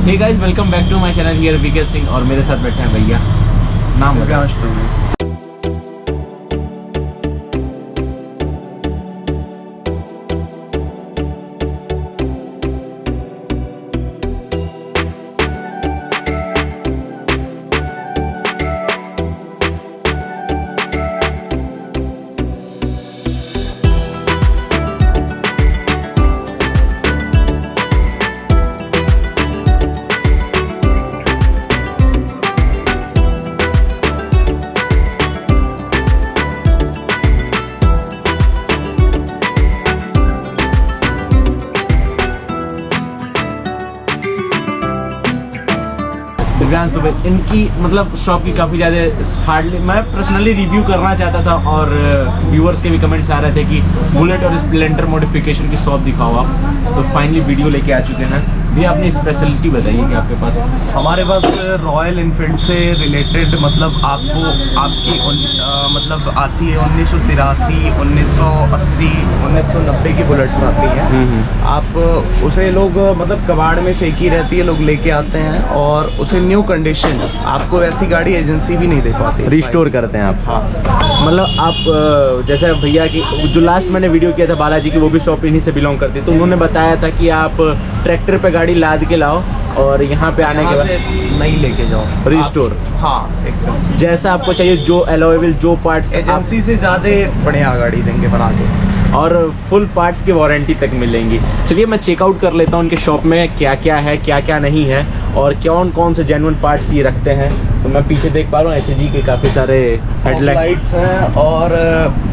Hey guys, welcome back to my channel here VK Singh और मेरे साथ बैठे हैं भैया। नाम बताओ। तो इनकी मतलब शॉप की काफ़ी ज़्यादा हार्डली मैं पर्सनली रिव्यू करना चाहता था और व्यूअर्स के भी कमेंट्स आ रहे थे कि बुलेट और स्प्लेंडर मॉडिफिकेशन की शॉप दिखाओ आप। तो फाइनली वीडियो लेके आ चुके हैं भैया। अपनी स्पेशलिटी बताइए कि आपके पास। हमारे पास रॉयल इनफील्ड से रिलेटेड मतलब आपको आपकी मतलब आती है 1983, 1980, 1990 की बुलेट्स आती हैं। आप उसे लोग मतलब कबाड़ में फेंकी रहती है, लोग लेके आते हैं और उसे न्यू कंडीशन आपको ऐसी गाड़ी एजेंसी भी नहीं दे पाती, रिस्टोर करते हैं आप। हाँ मतलब आप जैसे भैया की जो लास्ट मैंने वीडियो किया था बालाजी की, वो भी शॉप इन्हीं से बिलोंग करती है। तो उन्होंने बताया था कि आप ट्रैक्टर पे गाड़ी लाद के लाओ और यहाँ पे आने के बाद नहीं लेके जाओ, रिस्टोर। हाँ एकदम जैसा आपको चाहिए, जो एलोएबल जो पार्ट्स एजेंसी से ज़्यादा बढ़िया गाड़ी देंगे बना के और फुल पार्ट्स की वारंटी तक मिलेंगी। चलिए मैं चेकआउट कर लेता हूँ उनके शॉप में क्या क्या है, क्या क्या नहीं है और कौन कौन से जेन्युइन पार्ट्स ये रखते हैं। तो मैं पीछे देख पा रहा हूँ HG के काफ़ी सारे हेडलाइट्स हैं और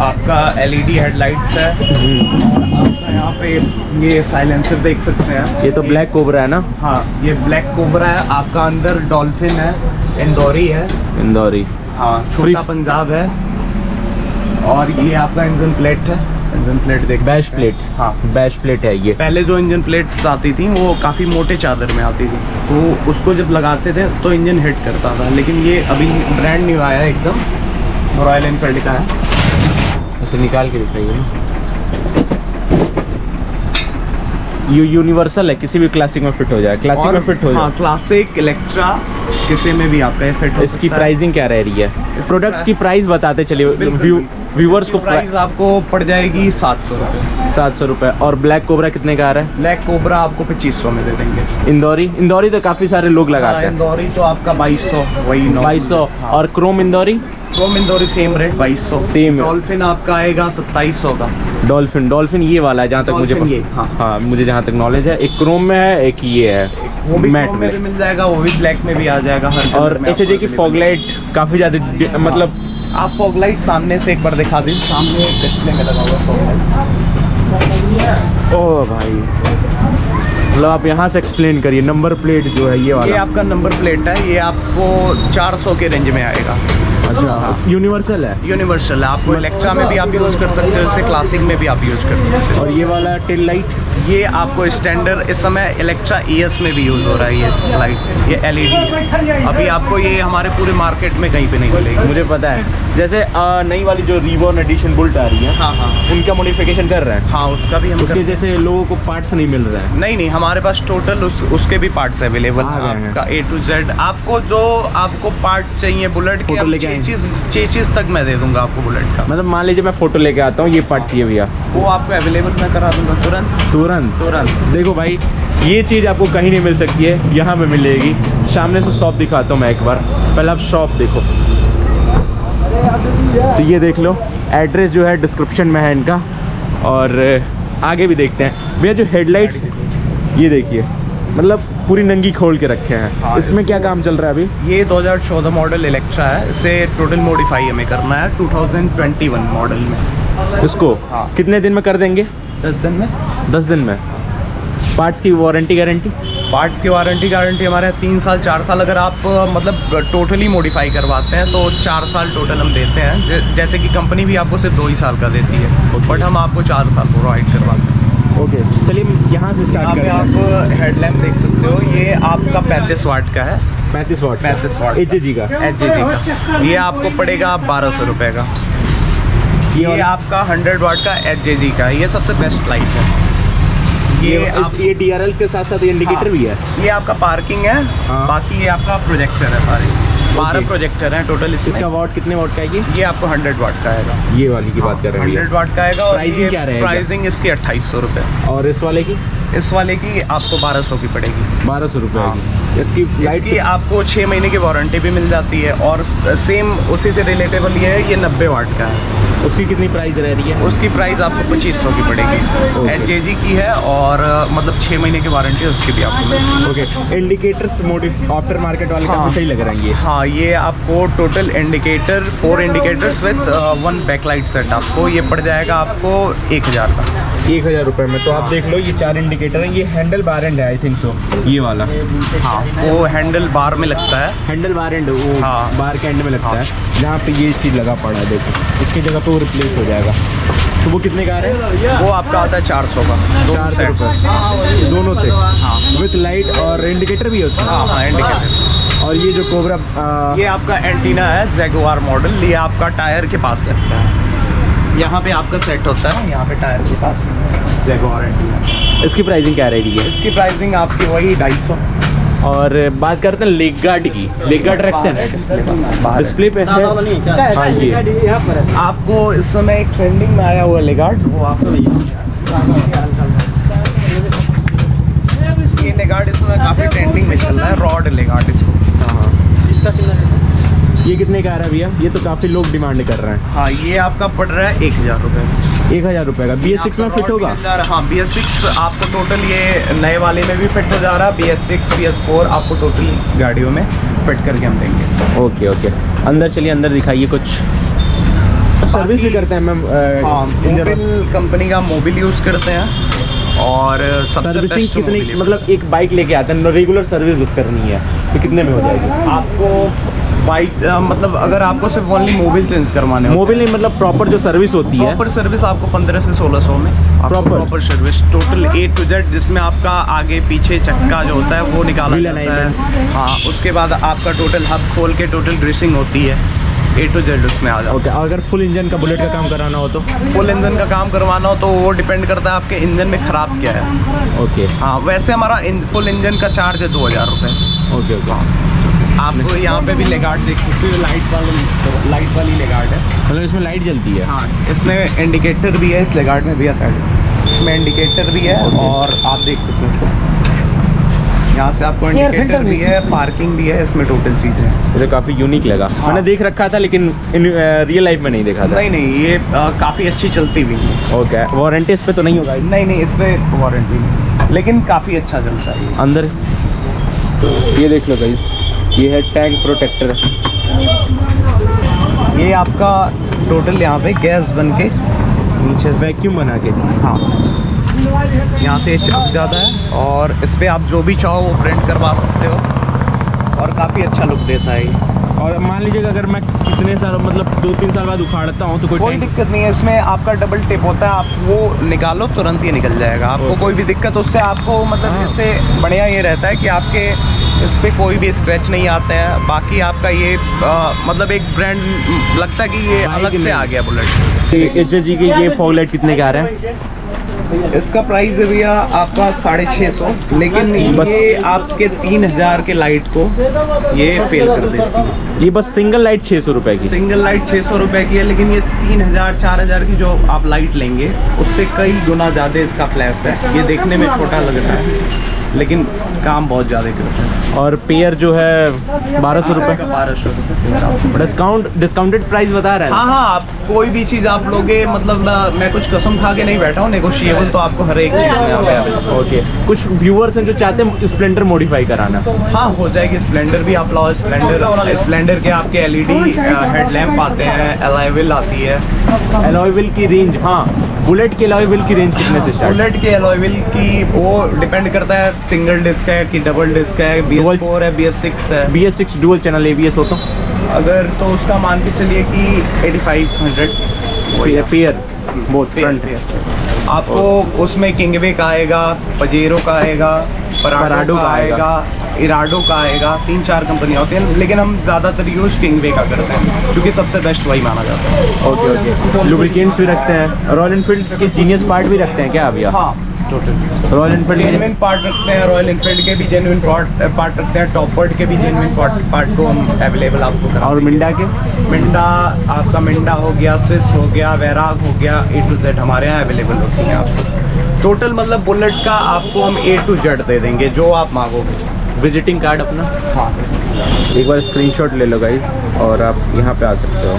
आपका LED हेडलाइट्स है। और आपका यहाँ पे ये साइलेंसर देख सकते हैं। ये तो ब्लैक कोबरा है ना? हाँ, ये ब्लैक कोबरा है। आपका अंदर डॉल्फिन है, इंदौरी है। इंदौरी, हाँ, छोटा पंजाब है। और ये आपका इंजन प्लेट है। इंजन प्लेट देख, बैश प्लेट। हाँ, बैश प्लेट है ये। पहले जो इंजन प्लेट्स आती थी वो काफ़ी मोटे चादर में आती थी, तो उसको जब लगाते थे तो इंजन हिट करता था। लेकिन ये अभी ब्रांड न्यू आया है, एकदम रॉयल एनफील्ड का है। उसे निकाल के दिखाइए। ये यूनिवर्सल है, किसी भी क्लासिक में फिट हो जाए। क्लासिक में फिट हो जाए। हाँ, क्लासिक, इलेक्ट्रा, किसी में भी आपका फिट हो। इसकी प्राइसिंग क्या रह रही है? प्रोडक्ट्स की प्राइस बताते चलिए व्यूवर्स को। प्राइस आपको पड़ जाएगी 700 रुपये। 700 रुपये। और ब्लैक कोबरा कितने का आ रहा है? ब्लैक कोबरा आपको 2500 में दे देंगे। इंदौरी तो काफ़ी सारे लोग लगाते हैं। इंदौरी तो आपका 2200, वही 2200। और Chrome Indori same rate 2200। Same. Dolphin आपका आएगा 2700 का। डॉल्फिन ये वाला है जहाँ तक मुझे हाँ मुझे जहाँ तक नॉलेज है। एक क्रोम में है, एक ये है, वो भी मैट में भी मिल जाएगा, वो भी ब्लैक में भी आ जाएगा हर। और HG की फॉग लाइट काफ़ी ज़्यादा मतलब आप फॉग लाइट सामने से एक बार दिखा दीजिए। सामने डिस्प्ले में लगा हुआ फॉग लाइट। ओह भाई, मतलब आप यहाँ से एक्सप्लेन करिए। नंबर प्लेट जो है ये वाला, ये आपका नंबर प्लेट है। ये आपको 400 के रेंज में आएगा। अच्छा, यूनिवर्सल है? यूनिवर्सल है। आपको इलेक्ट्रा में भी आप यूज़ कर सकते हो, इसे क्लासिक में भी आप यूज़ कर सकते हो। और ये वाला टेल लाइट, ये आपको स्टैंडर्ड इस समय इलेक्ट्रा ES में भी यूज़ हो रहा है। ये लाइट, ये LED है। अभी आपको ये हमारे पूरे मार्केट में कहीं पे नहीं मिलेगी। मुझे पता है। जैसे नई वाली जो रिवॉन एडिशन बुलेट आ रही है, हाँ हाँ, उनका मॉडिफिकेशन कर रहे हैं। हाँ, उसका भी हम उसके जैसे लोगों को पार्ट्स नहीं मिल रहे हैं। नहीं, हमारे पास टोटल उसके भी पार्ट्स अवेलेबल हैं। आपका A to Z आपको जो आपको पार्ट्स चाहिए बुलेट के, 6 चीज़ तक मैं दे दूंगा आपको बुलेट का। मतलब मान लीजिए मैं फोटो लेके आता हूँ, ये पार्ट चाहिए भैया, वो आपको अवेलेबल मैं करा दूंगा तुरंत। देखो भाई, ये चीज़ आपको कहीं नहीं मिल सकती है, यहाँ पे मिलेगी। सामने से शॉप दिखाता हूँ मैं एक बार। पहले आप शॉप देखो, तो ये देख लो। एड्रेस जो है डिस्क्रिप्शन में है इनका। और आगे भी देखते हैं भैया। जो हेडलाइट्स ये देखिए, मतलब पूरी नंगी खोल के रखे हैं। हाँ, इसमें क्या काम चल रहा है अभी? ये 2014 मॉडल इलेक्ट्रा है। इसे टोटल मॉडिफाई हमें करना है 2021 मॉडल में। इसको हाँ, कितने दिन में कर देंगे? 10 दिन में। 10 दिन में। पार्ट्स की वारंटी गारंटी? पार्ट्स की वारंटी गारंटी हमारे यहाँ 3 साल 4 साल। अगर आप मतलब टोटली मॉडिफाई करवाते हैं तो 4 साल टोटल हम देते हैं। जैसे कि कंपनी भी आपको सिर्फ 2 ही साल का देती है, बट हम आपको 4 साल प्रोवाइड करवाते हैं। ओके, चलिए यहाँ से स्टार्ट करते हैं। आप हेडलैम्प देख सकते हो, ये आपका 35 वाट का है। 35 वाट HG का। ये आपको पड़ेगा 1200 रुपये का। ये आपका 100 वाट का HG का, ये सबसे बेस्ट लाइट है। ये DRLs के साथ साथ इंडिकेटर भी है। ये आपका पार्किंग है। हाँ। बाकी ये आपका प्रोजेक्टर है सारे। 12 प्रोजेक्टर हैं टोटल इसमें। इसका वाट कितने वाट का है ये आपको 100 वाट का आएगा। ये वाली की बात कर रहे हैं 100 वाट का आएगा। और प्राइसिंग क्या रहेगा? प्राइसिंग इसकी 2800 रुपये। और इस वाले की इस वाले की आपको 1200 की पड़ेगी। 1200 रुपये हाँ। की। इसकी लाइट इसकी आपको 6 महीने की वारंटी भी मिल जाती है। और सेम उसी से रिलेटेबल ये है, ये 90 वाट का है। उसकी कितनी प्राइस रह रही है? उसकी प्राइस आपको 2500 की पड़ेगी। HJG की है और मतलब 6 महीने की वारंटी है उसकी भी आपको मिलेगी। Okay, indicators motive after market वाले काफी सही लग रहे हैं ये। हाँ, ये आपको total indicator 4 indicators with 1 backlight set आपको ये पड़ जाएगा आपको 1000 का। 1000 रुपये में। तो आप देख लो ये 4 इंडिकेटर हैं। ये हैंडल बार एंड है आई थिंक सो, ये वाला। हाँ, वो हैंडल बार में लगता है। हैंडल बार एंड वो हाँ। बार के एंड में लगता है, जहाँ पे ये चीज़ लगा पड़ा है। देखो इसकी जगह पे वो रिप्लेस हो जाएगा। तो वो कितने का आ रहा है? वो आपका आता है 400 का। 400 रुपये दोनों से। हाँ। विथ लाइट और इंडिकेटर भी है उसमें। हाँ, इंडिकेटर। और ये जो कोबरा ये आपका एंटीना है जैगुआर मॉडल। ये आपका टायर के पास लगता है। यहाँ पे आपका सेट होता है, यहाँ पे टायर के पास जैगुआर एंटीना। इसकी प्राइसिंग क्या रहेगी? इसकी प्राइसिंग आपकी वही 250। और बात करते हैं लेग गार्ड की। लेग गार्ड रखते हैं डिस्प्ले पे है। हाँ जी, आपको इस समय एक ट्रेंडिंग में आया हुआ लेगार्ड, वो आपको ये लेगार्ड इस समय काफ़ी ट्रेंडिंग में चल रहा है। रॉड लेगार्ड इसको। ये कितने का आ रहा है भैया? ये तो काफ़ी लोग डिमांड कर रहे हैं। हाँ, ये आपका पड़ रहा है 1000 रुपये। 1000 रुपये का। BS6 में फिट होगा? हाँ, BS6 आपको टोटल ये नए वाले में भी फिट हो जा रहा है। BS6 BS4 आपको टोटल गाड़ियों में फिट करके हम देंगे। ओके ओके, अंदर चलिए, अंदर दिखाइए कुछ। सर्विस भी करते हैं मैम? हाँ, मोबिल कंपनी का मोबिल यूज़ करते हैं। और सबसे सर्विसिंग बेस्ट कितनी, मोबिल है। मतलब एक बाइक लेके आते हैं, रेगुलर सर्विस बस करनी है तो कितने में हो जाएगी? आपको बाइक मतलब अगर आपको सिर्फ ओनली मोबिल चेंज करवाने हो, मोबिल नहीं, मतलब प्रॉपर जो सर्विस होती है। प्रॉपर सर्विस आपको 1500 से 1600 में proper service total A to Z, जिसमें आपका आगे पीछे चक्का जो होता है वो निकाला जाता है। हाँ, उसके बाद आपका टोटल हब खोल के टोटल ड्रेसिंग होती है। A to Z उसमें आ जाओ। ओके, अगर फुल इंजन का बुलेट का काम कराना हो तो? फुल इंजन का काम करवाना हो तो वो डिपेंड करता है आपके इंजन में ख़राब क्या है। ओके। हाँ, वैसे हमारा फुल इंजन का चार्ज है 2000 रुपये। Okay okay. आप यहाँ पे भी लेगार्ड देख सकते हो, लाइट वाली लेगार्ड है। मतलब इसमें लाइट जलती है? हाँ, इसमें इंडिकेटर भी है। इस लेगार्ड में भी है साइड, इसमें इंडिकेटर भी है। और आप देख सकते हैं इसको, यहाँ से आपको इंडिकेटर भी है, पार्किंग भी है, इसमें टोटल चीज़ें हैं। मुझे काफ़ी यूनिक लगा। हाँ। मैंने देख रखा था लेकिन रियल लाइफ में नहीं देखा था। नहीं, ये काफ़ी अच्छी चलती भी है। ओके, वारंटी इस पे तो नहीं होगा? नहीं, इस पर वारंटी नहीं, लेकिन काफ़ी अच्छा चलता है। अंदर ये देख लो गाइस, ये है टैंक प्रोटेक्टर। ये आपका टोटल यहाँ पे गैस बन के नीचे से वैक्यूम बना के। हाँ, यहाँ से चिपक जाता है और इस पर आप जो भी चाहो वो प्रिंट करवा सकते हो और काफ़ी अच्छा लुक देता है ये। और मान लीजिए अगर मैं कितने साल, मतलब 2-3 साल बाद उखाड़ता हूँ तो कोई दिक्कत नहीं है। इसमें आपका डबल टिप होता है, आप वो निकालो तुरंत ही निकल जाएगा। आपको कोई भी दिक्कत उससे आपको मतलब इससे बढ़िया ये रहता है कि आपके इस पर कोई भी स्क्रैच नहीं आते हैं। बाकी आपका ये मतलब एक ब्रांड लगता है कि ये अलग से आ गया बुलेट। HJG के ये फॉग लाइट कितने का आ रहा है? इसका प्राइस है भैया आपका 650, लेकिन ये आपके 3000 के लाइट को ये फेल कर देती है। ये बस सिंगल लाइट 600 रुपये की? सिंगल लाइट 600 रुपये की है, लेकिन ये 3000-4000 की जो आप लाइट लेंगे उससे कई गुना ज़्यादा इसका फ्लैश है। ये देखने में छोटा लगता है लेकिन काम बहुत ज़्यादा करता है। और पेयर जो है 1200 रुपये? 1200 रुपये डिस्काउंटेड प्राइस बता रहा है? हाँ, आप कोई भी चीज़ आप लोगे, मतलब मैं कुछ कसम खा के नहीं बैठा हूँ, नेगोशिएबल तो आपको हर एक चीज़ यहाँ पे अवेलेबल। ओके, कुछ व्यूअर्स हैं जो चाहते हैं स्प्लेंडर मॉडिफाई कराना? हाँ, हो जाएगी। स्प्लेंडर भी आप लाओ। स्प्लेंडर के आपके LED हेडलैम्प आते हैं, अलॉय व्हील आती है। अलॉय व्हील की रेंज? हाँ, बुलेट के अलॉय व्हील की रेंज कितने से स्टार्ट? बुलेट के अलॉय व्हील की वो डिपेंड करता है, सिंगल डिस्क है कि डबल डिस्क है, BS4 है, BS6 है। BS6 डुअल चैनल ABS हो तो अगर तो उसका मान के चलिए कि 8500 पेयर बोथ फ्रंट है। आपको उसमें किंगवे का आएगा, पजेरो का आएगा, पराडो का आएगा, इराडो का आएगा। 3-4 कंपनियाँ होती हैं, लेकिन हम ज़्यादातर यूज़ किंगवे का करते हैं क्योंकि सबसे बेस्ट वही माना जाता है। ओके। लुब्रिकेंट्स भी रखते हैं? रॉयल एनफील्ड के जीनियस पार्ट भी रखते हैं क्या अभी आप? हाँ, total royal Enfield genuine part रखते हैं, रॉयल एनफील्ड के भी जेन्युइन पार्ट रखते हैं, टॉपर्ड के भी जेन्युइन पार्ट को हम अवेलेबल आपको करा। और मिंडा के मिंडा आपका मिंडा हो गया, स्विस हो गया, वैराग हो गया, A to Z हमारे यहाँ अवेलेबल होती हैं आपको। टोटल मतलब बुलेट का आपको हम A to Z दे देंगे जो आप मांगोगे। विजिटिंग कार्ड अपना हाँ, एक बार स्क्रीनशॉट ले लो गाइस और आप यहाँ पे आ सकते हो।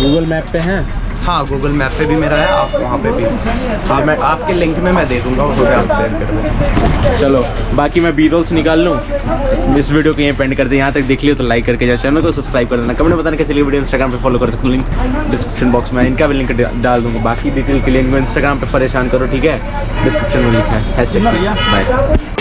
गूगल मैप पे हैं? हाँ, गूगल मैप पे भी मेरा है, आप वहाँ पे भी। हाँ, मैं आपके लिंक में मैं दे दूँगा, वो आप शेयर कर दें। चलो बाकी मैं बी रोल्स निकाल लूँ, इस वीडियो को यहीं पेंड कर दे। यहाँ तक देख लियो तो लाइक करके जाओ, चैनल को सब्सक्राइब कर देना, कमेंट में बताना कैसी लगी वीडियो। इंस्टाग्राम पे फॉलो कर सकते हो, लिंक डिस्क्रिप्शन बॉक्स में इनका भी लिंक डाल दूँगा। बाकी डिटेल के लिए इनको इंस्टाग्राम पे परेशान करो, ठीक है, डिस्क्रिप्शन में लिखा है। बाय।